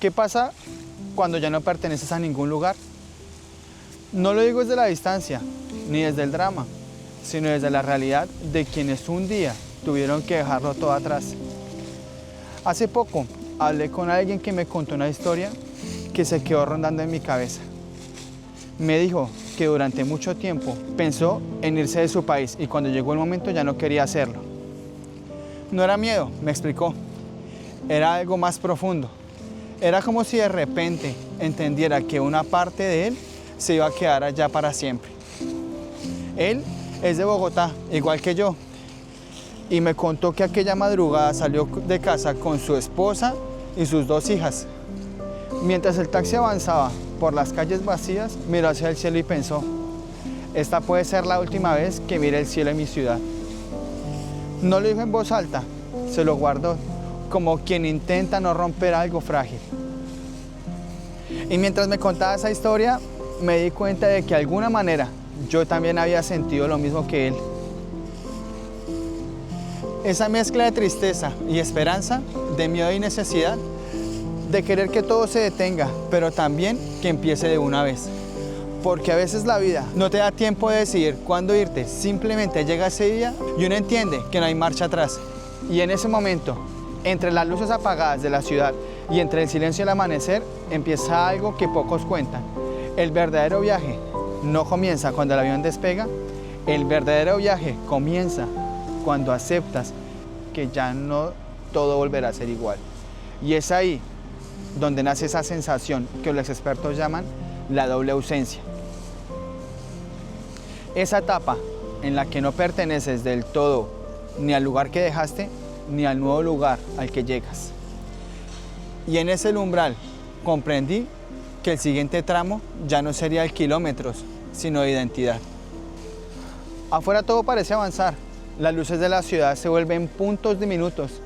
¿Qué pasa cuando ya no perteneces a ningún lugar? No lo digo desde la distancia, ni desde el drama, sino desde la realidad de quienes un día tuvieron que dejarlo todo atrás. Hace poco hablé con alguien que me contó una historia que se quedó rondando en mi cabeza. Me dijo que durante mucho tiempo pensó en irse de su país y cuando llegó el momento ya no quería hacerlo. No era miedo, me explicó, era algo más profundo. Era como si de repente entendiera que una parte de él se iba a quedar allá para siempre. Él es de Bogotá, igual que yo, y me contó que aquella madrugada salió de casa con su esposa y sus 2 hijas. Mientras el taxi avanzaba por las calles vacías, miró hacia el cielo y pensó, esta puede ser la última vez que mire el cielo en mi ciudad. No lo dijo en voz alta, se lo guardó, como quien intenta no romper algo frágil. Y mientras me contaba esa historia, me di cuenta de que de alguna manera yo también había sentido lo mismo que él. Esa mezcla de tristeza y esperanza, de miedo y necesidad, de querer que todo se detenga, pero también que empiece de una vez. Porque a veces la vida no te da tiempo de decidir cuándo irte, simplemente llega ese día y uno entiende que no hay marcha atrás. Y en ese momento, entre las luces apagadas de la ciudad y entre el silencio del amanecer, empieza algo que pocos cuentan. El verdadero viaje no comienza cuando el avión despega, el verdadero viaje comienza cuando aceptas que ya no todo volverá a ser igual. Y es ahí donde nace esa sensación que los expertos llaman la doble ausencia. Esa etapa en la que no perteneces del todo ni al lugar que dejaste, ni al nuevo lugar al que llegas. Y en ese umbral comprendí que el siguiente tramo ya no sería de kilómetros, sino de identidad. Afuera todo parece avanzar, las luces de la ciudad se vuelven puntos diminutos,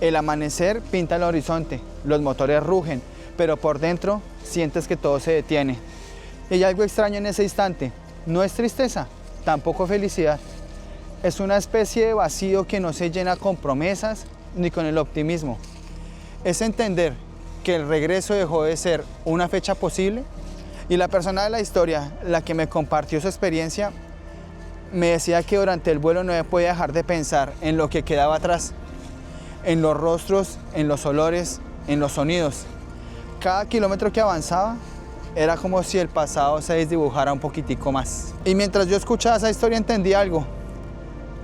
el amanecer pinta el horizonte, los motores rugen, pero por dentro sientes que todo se detiene. Y hay algo extraño en ese instante, no es tristeza, tampoco felicidad, es una especie de vacío que no se llena con promesas ni con el optimismo. Es entender que el regreso dejó de ser una fecha posible y la persona de la historia, la que me compartió su experiencia, me decía que durante el vuelo no podía dejar de pensar en lo que quedaba atrás, en los rostros, en los olores, en los sonidos. Cada kilómetro que avanzaba era como si el pasado se desdibujara un poquitico más. Y mientras yo escuchaba esa historia entendí algo.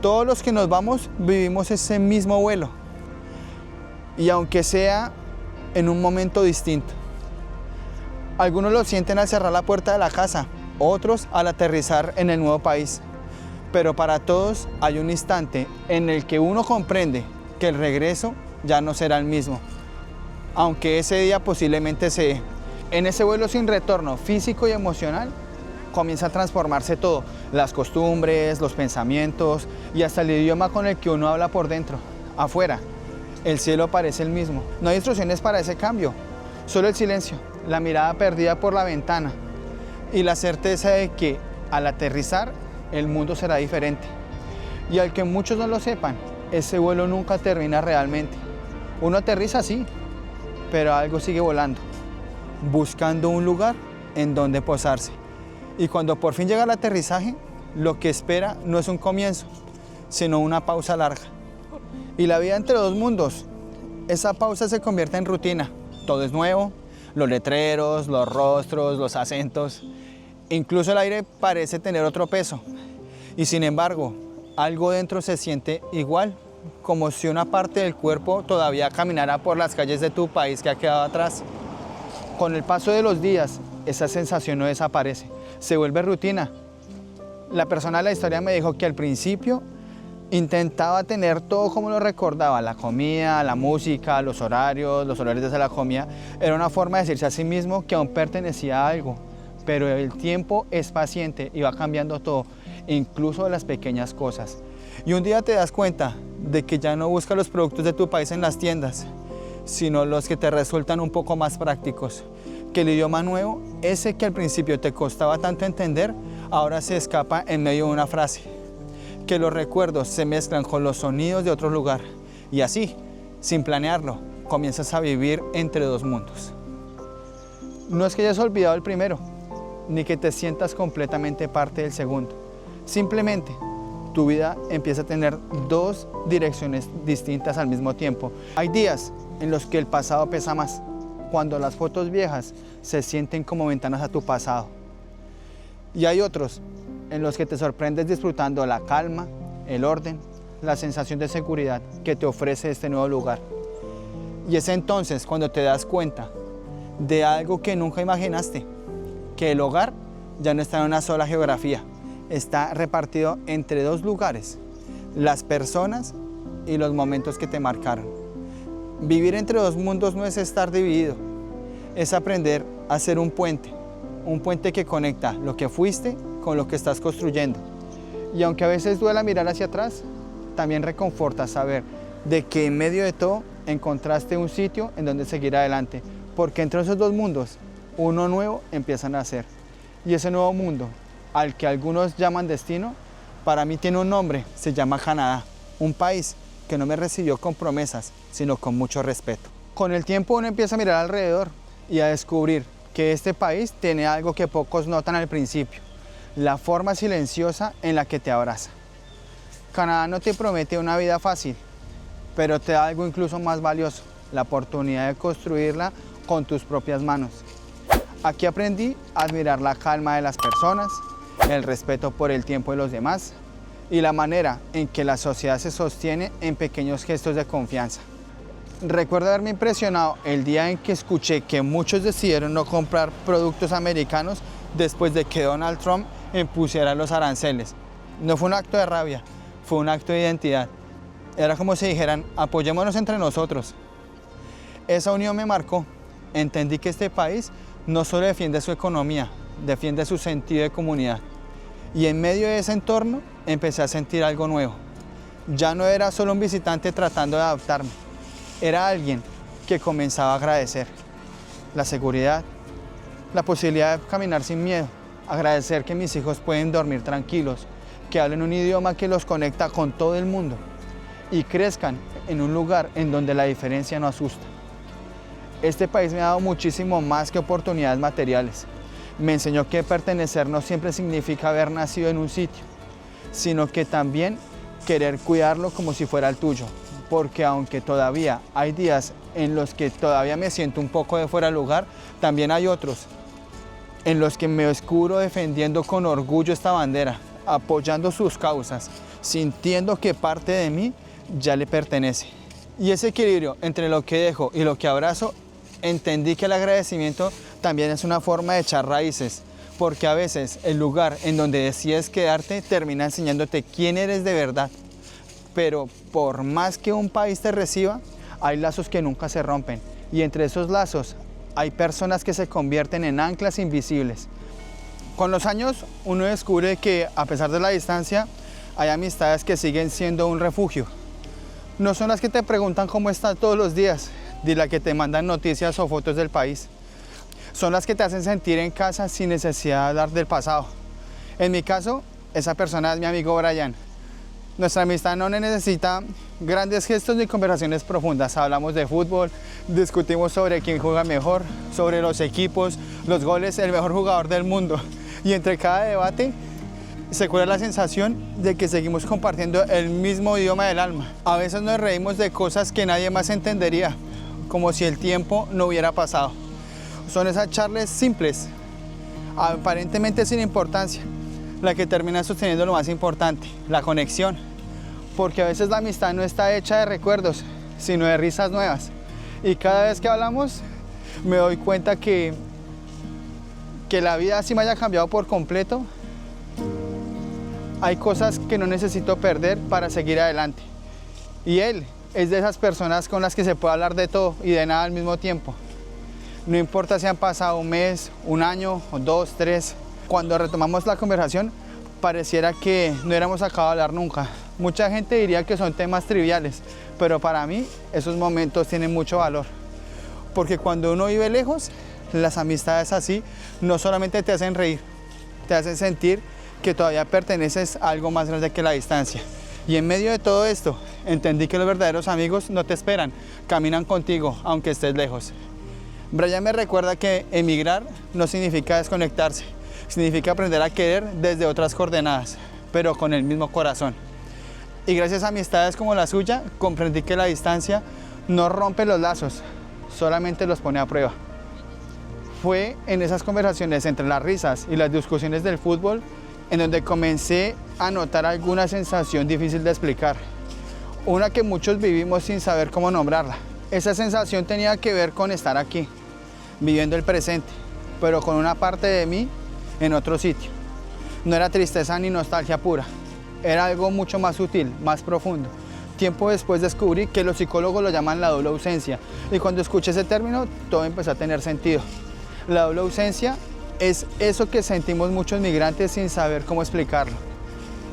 Todos los que nos vamos vivimos ese mismo vuelo. Y aunque sea en un momento distinto. Algunos lo sienten al cerrar la puerta de la casa, otros al aterrizar en el nuevo país. Pero para todos hay un instante en el que uno comprende que el regreso ya no será el mismo. Aunque ese día posiblemente se dé. En ese vuelo sin retorno físico y emocional comienza a transformarse todo. Las costumbres, los pensamientos y hasta el idioma con el que uno habla por dentro. Afuera, el cielo parece el mismo. No hay instrucciones para ese cambio. Solo el silencio, la mirada perdida por la ventana y la certeza de que al aterrizar el mundo será diferente. Y al que muchos no lo sepan, ese vuelo nunca termina realmente. Uno aterriza sí, pero algo sigue volando, buscando un lugar en donde posarse. Y cuando por fin llega el aterrizaje, lo que espera no es un comienzo, sino una pausa larga. Y la vida entre dos mundos, esa pausa se convierte en rutina. Todo es nuevo, los letreros, los rostros, los acentos. Incluso el aire parece tener otro peso. Y sin embargo, algo dentro se siente igual, como si una parte del cuerpo todavía caminara por las calles de tu país que ha quedado atrás. Con el paso de los días, esa sensación no desaparece, se vuelve rutina. La persona de la historia me dijo que al principio intentaba tener todo como lo recordaba, la comida, la música, los horarios, los olores de la comida. Era una forma de decirse a sí mismo que aún pertenecía a algo, pero el tiempo es paciente y va cambiando todo, incluso las pequeñas cosas. Y un día te das cuenta de que ya no buscas los productos de tu país en las tiendas, sino los que te resultan un poco más prácticos. Que el idioma nuevo, ese que al principio te costaba tanto entender, ahora se escapa en medio de una frase. Que los recuerdos se mezclan con los sonidos de otro lugar. Y así, sin planearlo, comienzas a vivir entre dos mundos. No es que hayas olvidado el primero, ni que te sientas completamente parte del segundo. Simplemente, tu vida empieza a tener dos direcciones distintas al mismo tiempo. Hay días en los que el pasado pesa más, cuando las fotos viejas se sienten como ventanas a tu pasado. Y hay otros en los que te sorprendes disfrutando la calma, el orden, la sensación de seguridad que te ofrece este nuevo lugar. Y es entonces cuando te das cuenta de algo que nunca imaginaste, que el hogar ya no está en una sola geografía, está repartido entre dos lugares, las personas y los momentos que te marcaron. Vivir entre dos mundos no es estar dividido, es aprender a ser un puente que conecta lo que fuiste con lo que estás construyendo. Y aunque a veces duela mirar hacia atrás, también reconforta saber de que en medio de todo encontraste un sitio en donde seguir adelante, porque entre esos dos mundos, uno nuevo empieza a nacer. Y ese nuevo mundo, al que algunos llaman destino, para mí tiene un nombre, se llama Canadá, un país que no me recibió con promesas, sino con mucho respeto. Con el tiempo uno empieza a mirar alrededor y a descubrir que este país tiene algo que pocos notan al principio, la forma silenciosa en la que te abraza. Canadá no te promete una vida fácil, pero te da algo incluso más valioso, la oportunidad de construirla con tus propias manos. Aquí aprendí a admirar la calma de las personas, el respeto por el tiempo de los demás y la manera en que la sociedad se sostiene en pequeños gestos de confianza. Recuerdo haberme impresionado el día en que escuché que muchos decidieron no comprar productos americanos después de que Donald Trump impusiera los aranceles. No fue un acto de rabia, fue un acto de identidad. Era como si dijeran, apoyémonos entre nosotros. Esa unión me marcó. Entendí que este país no solo defiende su economía, defiende su sentido de comunidad. Y en medio de ese entorno empecé a sentir algo nuevo. Ya no era solo un visitante tratando de adaptarme, era alguien que comenzaba a agradecer la seguridad, la posibilidad de caminar sin miedo, agradecer que mis hijos pueden dormir tranquilos, que hablen un idioma que los conecta con todo el mundo y crezcan en un lugar en donde la diferencia no asusta. Este país me ha dado muchísimo más que oportunidades materiales. Me enseñó que pertenecer no siempre significa haber nacido en un sitio, sino que también querer cuidarlo como si fuera el tuyo. Porque aunque todavía hay días en los que todavía me siento un poco de fuera de lugar, también hay otros en los que me descubro defendiendo con orgullo esta bandera, apoyando sus causas, sintiendo que parte de mí ya le pertenece. Y ese equilibrio entre lo que dejo y lo que abrazo, entendí que el agradecimiento también es una forma de echar raíces, porque a veces el lugar en donde decides quedarte termina enseñándote quién eres de verdad. Pero por más que un país te reciba, hay lazos que nunca se rompen, y entre esos lazos hay personas que se convierten en anclas invisibles. Con los años uno descubre que a pesar de la distancia, hay amistades que siguen siendo un refugio. No son las que te preguntan cómo estás todos los días, ni las que te mandan noticias o fotos del país. Son las que te hacen sentir en casa sin necesidad de hablar del pasado. En mi caso, esa persona es mi amigo Brian. Nuestra amistad no necesita grandes gestos ni conversaciones profundas. Hablamos de fútbol, discutimos sobre quién juega mejor, sobre los equipos, los goles, el mejor jugador del mundo. Y entre cada debate se cura la sensación de que seguimos compartiendo el mismo idioma del alma. A veces nos reímos de cosas que nadie más entendería, como si el tiempo no hubiera pasado. Son esas charlas simples, aparentemente sin importancia, la que termina sosteniendo lo más importante, la conexión. Porque a veces la amistad no está hecha de recuerdos, sino de risas nuevas. Y cada vez que hablamos, me doy cuenta que la vida sí me haya cambiado por completo. Hay cosas que no necesito perder para seguir adelante. Y él es de esas personas con las que se puede hablar de todo y de nada al mismo tiempo. No importa si han pasado un mes, un año, o 2, 3. Cuando retomamos la conversación, pareciera que no hubiéramos acabado de hablar nunca. Mucha gente diría que son temas triviales, pero para mí esos momentos tienen mucho valor. Porque cuando uno vive lejos, las amistades así no solamente te hacen reír, te hacen sentir que todavía perteneces a algo más grande que la distancia. Y en medio de todo esto, entendí que los verdaderos amigos no te esperan, caminan contigo aunque estés lejos. Brian me recuerda que emigrar no significa desconectarse, significa aprender a querer desde otras coordenadas, pero con el mismo corazón. Y gracias a amistades como la suya, comprendí que la distancia no rompe los lazos, solamente los pone a prueba. Fue en esas conversaciones entre las risas y las discusiones del fútbol en donde comencé a notar alguna sensación difícil de explicar, una que muchos vivimos sin saber cómo nombrarla. Esa sensación tenía que ver con estar aquí, viviendo el presente, pero con una parte de mí en otro sitio. No era tristeza ni nostalgia pura, era algo mucho más sutil, más profundo. Tiempo después descubrí que los psicólogos lo llaman la doble ausencia, y cuando escuché ese término todo empezó a tener sentido. La doble ausencia es eso que sentimos muchos migrantes sin saber cómo explicarlo.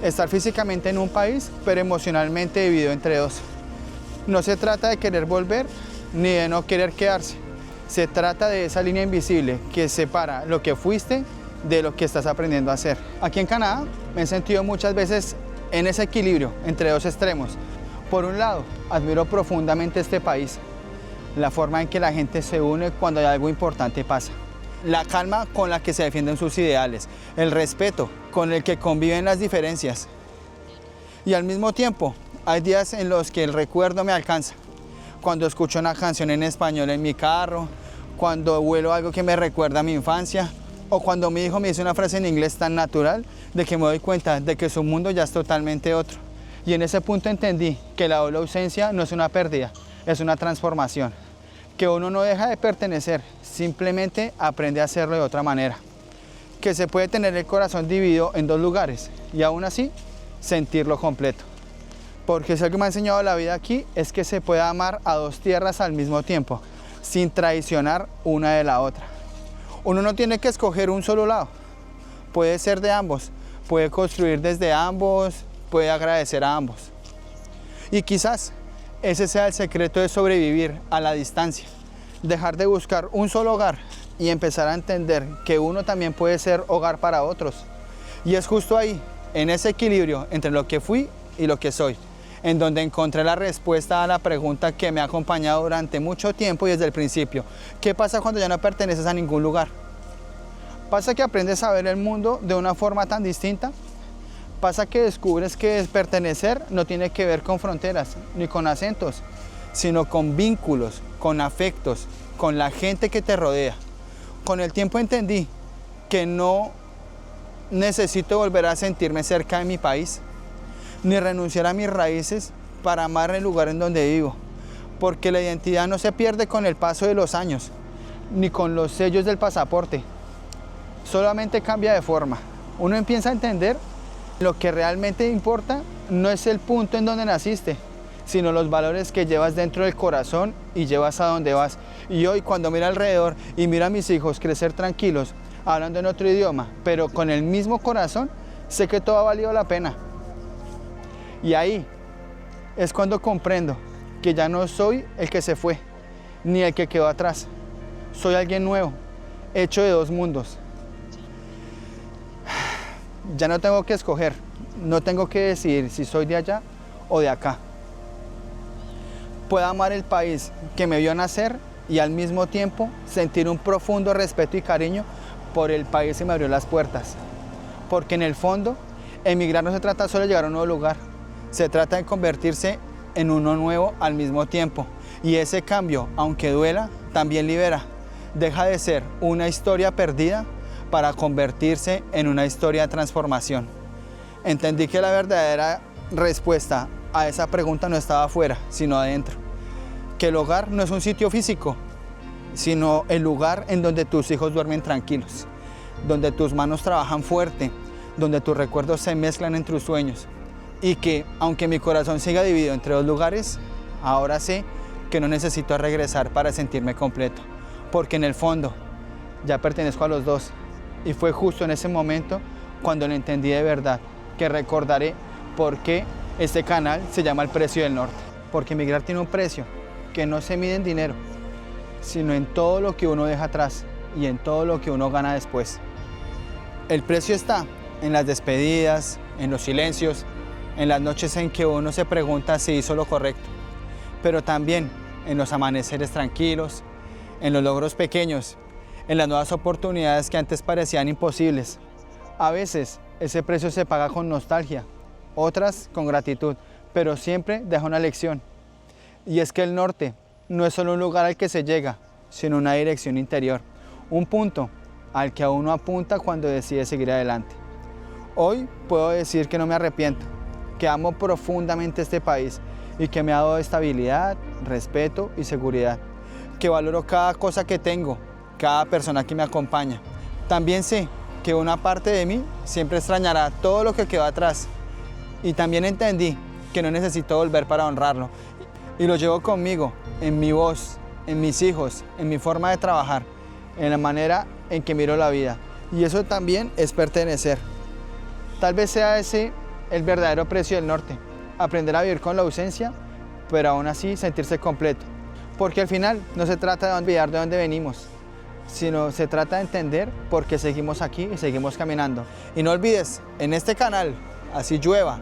Estar físicamente en un país, pero emocionalmente dividido entre dos. No se trata de querer volver ni de no querer quedarse. Se trata de esa línea invisible que separa lo que fuiste de lo que estás aprendiendo a hacer. Aquí en Canadá me he sentido muchas veces en ese equilibrio entre dos extremos. Por un lado, admiro profundamente este país, la forma en que la gente se une cuando algo importante pasa, la calma con la que se defienden sus ideales, el respeto con el que conviven las diferencias. Y al mismo tiempo, hay días en los que el recuerdo me alcanza, cuando escucho una canción en español en mi carro, cuando huelo algo que me recuerda a mi infancia, o cuando mi hijo me dice una frase en inglés tan natural de que me doy cuenta de que su mundo ya es totalmente otro. Y en ese punto entendí que la doble ausencia no es una pérdida, es una transformación. Que uno no deja de pertenecer, simplemente aprende a hacerlo de otra manera. Que se puede tener el corazón dividido en dos lugares y aún así sentirlo completo. Porque si algo me ha enseñado la vida aquí es que se puede amar a dos tierras al mismo tiempo, sin traicionar una de la otra. Uno no tiene que escoger un solo lado, puede ser de ambos, puede construir desde ambos, puede agradecer a ambos. Y quizás ese sea el secreto de sobrevivir a la distancia, dejar de buscar un solo hogar y empezar a entender que uno también puede ser hogar para otros. Y es justo ahí, en ese equilibrio entre lo que fui y lo que soy, en donde encontré la respuesta a la pregunta que me ha acompañado durante mucho tiempo y desde el principio. ¿Qué pasa cuando ya no perteneces a ningún lugar? ¿Pasa que aprendes a ver el mundo de una forma tan distinta? Pasa que descubres que pertenecer no tiene que ver con fronteras ni con acentos, sino con vínculos, con afectos, con la gente que te rodea. Con el tiempo entendí que no necesito volver a sentirme cerca de mi país, ni renunciar a mis raíces para amar el lugar en donde vivo, porque la identidad no se pierde con el paso de los años, ni con los sellos del pasaporte, solamente cambia de forma. Uno empieza a entender lo que realmente importa no es el punto en donde naciste, sino los valores que llevas dentro del corazón y llevas a donde vas. Y hoy cuando miro alrededor y miro a mis hijos crecer tranquilos, hablando en otro idioma, pero con el mismo corazón, sé que todo ha valido la pena. Y ahí es cuando comprendo que ya no soy el que se fue, ni el que quedó atrás. Soy alguien nuevo, hecho de dos mundos. Ya no tengo que escoger, no tengo que decidir si soy de allá o de acá. Puedo amar el país que me vio nacer y al mismo tiempo sentir un profundo respeto y cariño por el país que me abrió las puertas. Porque en el fondo, emigrar no se trata solo de llegar a un nuevo lugar, se trata de convertirse en uno nuevo al mismo tiempo. Y ese cambio, aunque duela, también libera. Deja de ser una historia perdida para convertirse en una historia de transformación. Entendí que la verdadera respuesta a esa pregunta no estaba afuera, sino adentro. Que el hogar no es un sitio físico, sino el lugar en donde tus hijos duermen tranquilos, donde tus manos trabajan fuerte, donde tus recuerdos se mezclan en tus sueños. Y que, aunque mi corazón siga dividido entre dos lugares, ahora sé que no necesito regresar para sentirme completo, porque en el fondo ya pertenezco a los dos. Y fue justo en ese momento cuando lo entendí de verdad, que recordaré por qué este canal se llama El Precio del Norte. Porque emigrar tiene un precio que no se mide en dinero, sino en todo lo que uno deja atrás y en todo lo que uno gana después. El precio está en las despedidas, en los silencios, en las noches en que uno se pregunta si hizo lo correcto, pero también en los amaneceres tranquilos, en los logros pequeños, en las nuevas oportunidades que antes parecían imposibles. A veces ese precio se paga con nostalgia, otras con gratitud, pero siempre deja una lección. Y es que el norte no es solo un lugar al que se llega, sino una dirección interior, un punto al que a uno apunta cuando decide seguir adelante. Hoy puedo decir que no me arrepiento, que amo profundamente este país y que me ha dado estabilidad, respeto y seguridad, que valoro cada cosa que tengo, cada persona que me acompaña. También sé que una parte de mí siempre extrañará todo lo que quedó atrás y también entendí que no necesito volver para honrarlo y lo llevo conmigo en mi voz, en mis hijos, en mi forma de trabajar, en la manera en que miro la vida, y eso también es pertenecer. Tal vez sea ese el verdadero precio del norte, aprender a vivir con la ausencia, pero aún así sentirse completo, porque al final no se trata de olvidar de dónde venimos, sino se trata de entender por qué seguimos aquí y seguimos caminando. Y no olvides, en este canal, así llueva,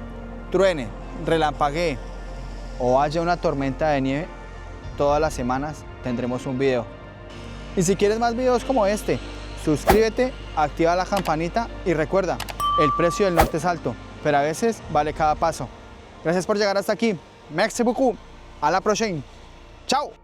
truene, relampaguee o haya una tormenta de nieve, todas las semanas tendremos un video. Y si quieres más videos como este, suscríbete, activa la campanita y recuerda, el precio del norte es alto, pero a veces vale cada paso. Gracias por llegar hasta aquí. Merci beaucoup. A la próxima. Chao.